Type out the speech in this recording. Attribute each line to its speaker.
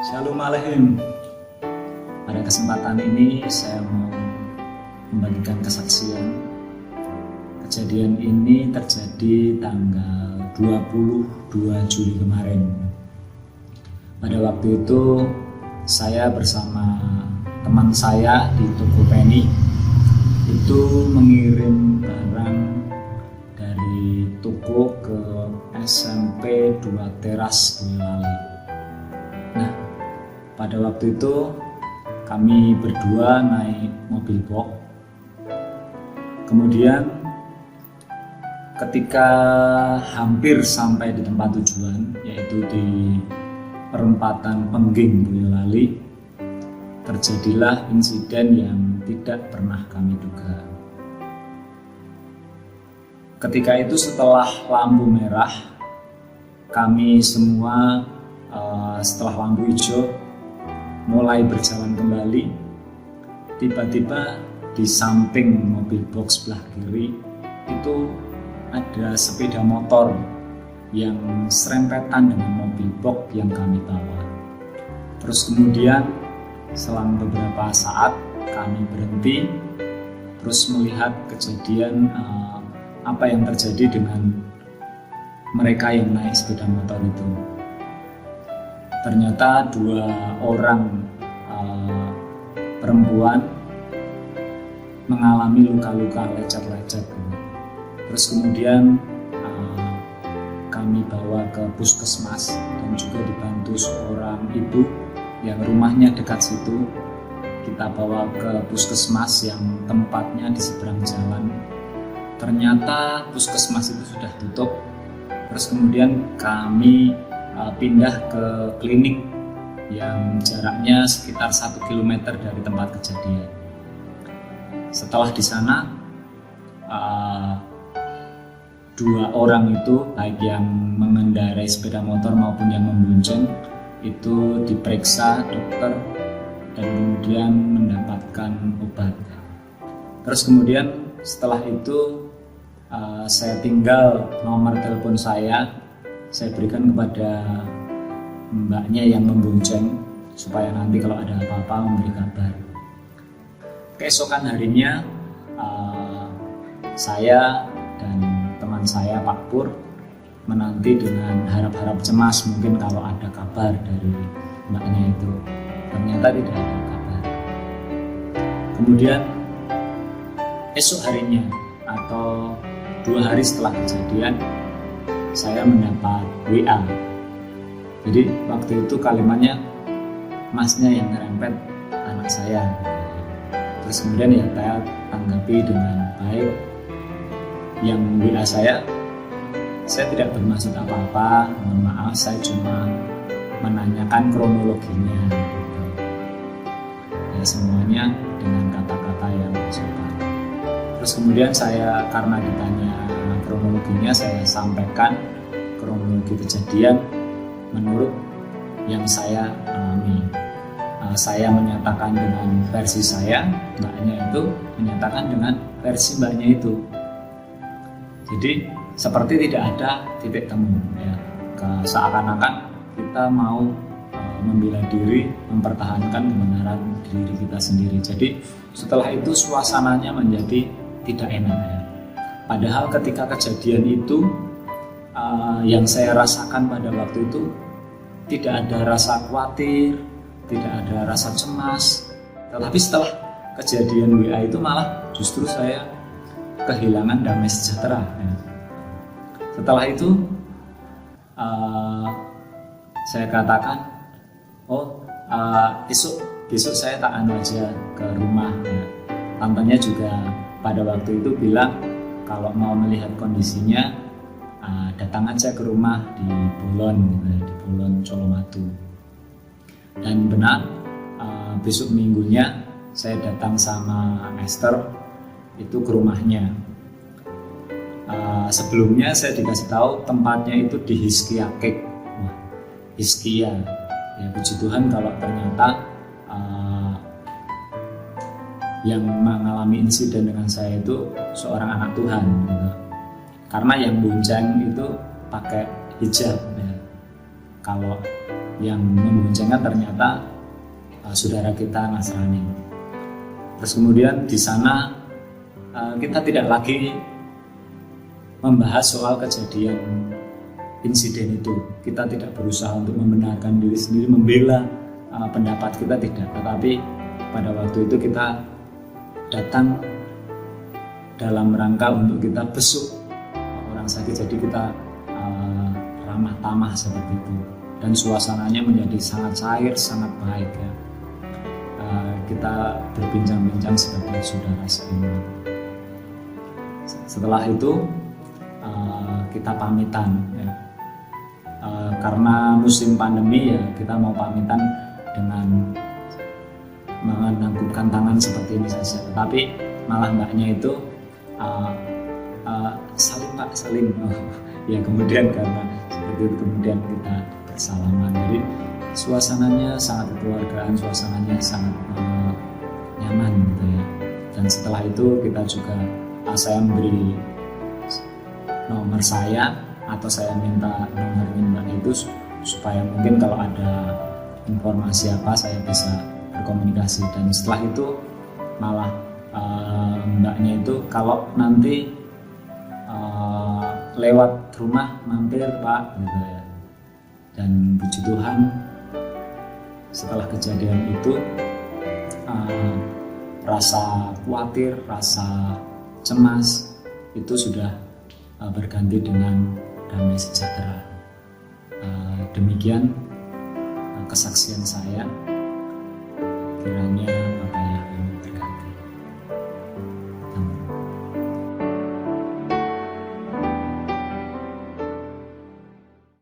Speaker 1: Shalom Aleichem. Pada kesempatan ini saya mau membagikan kesaksian. Kejadian ini terjadi tanggal 22 Juli kemarin. Pada waktu itu saya bersama teman saya di toko Penny itu mengirim barang dari toko ke SMP 2 Teras Boyolali. Nah, pada waktu itu kami berdua naik mobil box. Kemudian ketika hampir sampai di tempat tujuan, yaitu di perempatan Pengging Boyolali, terjadilah insiden yang tidak pernah kami duga. Ketika itu setelah lampu merah, kami semua setelah lampu hijau mulai berjalan kembali. Tiba-tiba di samping mobil box sebelah kiri itu ada sepeda motor yang serempetan dengan mobil box yang kami bawa. Terus kemudian selang beberapa saat kami berhenti terus melihat kejadian apa yang terjadi dengan mereka yang naik sepeda motor itu. Ternyata dua orang perempuan mengalami luka-luka lecet-lecet. Terus kemudian kami bawa ke puskesmas dan juga dibantu seorang ibu yang rumahnya dekat situ. Kita bawa ke puskesmas yang tempatnya di seberang jalan. Ternyata puskesmas itu sudah tutup. Terus kemudian kami pindah ke klinik yang jaraknya sekitar 1 km dari tempat kejadian. Setelah di sana, dua orang itu, baik yang mengendarai sepeda motor maupun yang membonceng, itu diperiksa dokter dan kemudian mendapatkan obat. Terus kemudian setelah itu saya tinggal nomor telepon saya berikan kepada mbaknya yang membonceng supaya nanti kalau ada apa-apa memberi kabar. Keesokan harinya saya dan teman saya Pak Pur menanti dengan harap-harap cemas mungkin kalau ada kabar dari mbaknya itu. Ternyata tidak ada kabar. Kemudian esok harinya atau 2 hari setelah kejadian saya mendapat WA. Jadi waktu itu kalimatnya, masnya yang ngerempet anak saya. Terus kemudian ya saya tanggapi dengan baik. Yang WA saya tidak bermaksud apa-apa, mohon maaf, saya cuma menanyakan kronologinya. Ya semuanya dengan kata-kata yang sopan. Terus kemudian saya karena ditanya kronologinya, saya sampaikan kronologi kejadian menurut yang saya alami. Saya menyatakan dengan versi saya, mbaknya itu menyatakan dengan versi mbaknya itu. Jadi seperti tidak ada titik temu, ya. Seakan-akan kita mau membela diri, mempertahankan kebenaran diri kita sendiri. Jadi setelah itu suasananya menjadi tidak enak, ya. Padahal ketika kejadian itu yang saya rasakan pada waktu itu tidak ada rasa khawatir, tidak ada rasa cemas. Tetapi setelah kejadian WA itu malah justru saya kehilangan damai sejahtera, ya. Setelah itu saya katakan, besok saya tak anu aja ke rumah, ya. Tantenya juga pada waktu itu bilang kalau mau melihat kondisinya datang aja ke rumah di Bolon, gitu, di Bolon Colomadu. Dan benar, besok minggunya saya datang sama Esther itu ke rumahnya. Sebelumnya saya dikasih tahu tempatnya itu di Hiskia Cake. Wah, Hiskia, ya puji Tuhan kalau ternyata yang mengalami insiden dengan saya itu seorang anak Tuhan, gitu. Karena yang bonceng itu pakai hijab, ya. Kalau yang memboncengkan ternyata saudara kita Nasrani. Terus kemudian di sana kita tidak lagi membahas soal kejadian insiden itu. Kita tidak berusaha untuk membenarkan diri sendiri, membela pendapat kita, tidak. Tetapi pada waktu itu kita datang dalam rangka untuk kita besuk orang sakit. Jadi kita ramah tamah seperti itu. Dan suasananya menjadi sangat cair, sangat baik ya. Kita berbincang-bincang sebagai saudara seiman. Setelah itu kita pamitan ya. Karena musim pandemi ya, kita mau pamitan dengan menangkupkan tangan seperti ini saja. Tapi malah mbaknya itu salim Pak, salim. Ya kemudian karena seperti itu kemudian kita bersalaman. Jadi suasananya sangat kekeluargaan, suasananya sangat nyaman gitu ya. Dan setelah itu kita juga saya memberi nomor saya, atau saya minta nomornya mbak itu supaya mungkin kalau ada informasi apa saya bisa berkomunikasi. Dan setelah itu malah mbaknya itu kalau nanti lewat rumah mampir Pak gitu ya. Dan puji Tuhan setelah kejadian itu rasa khawatir, rasa cemas itu sudah berganti dengan damai sejahtera. Demikian kesaksian saya. Kiranya Bapak Yahweh memberkati.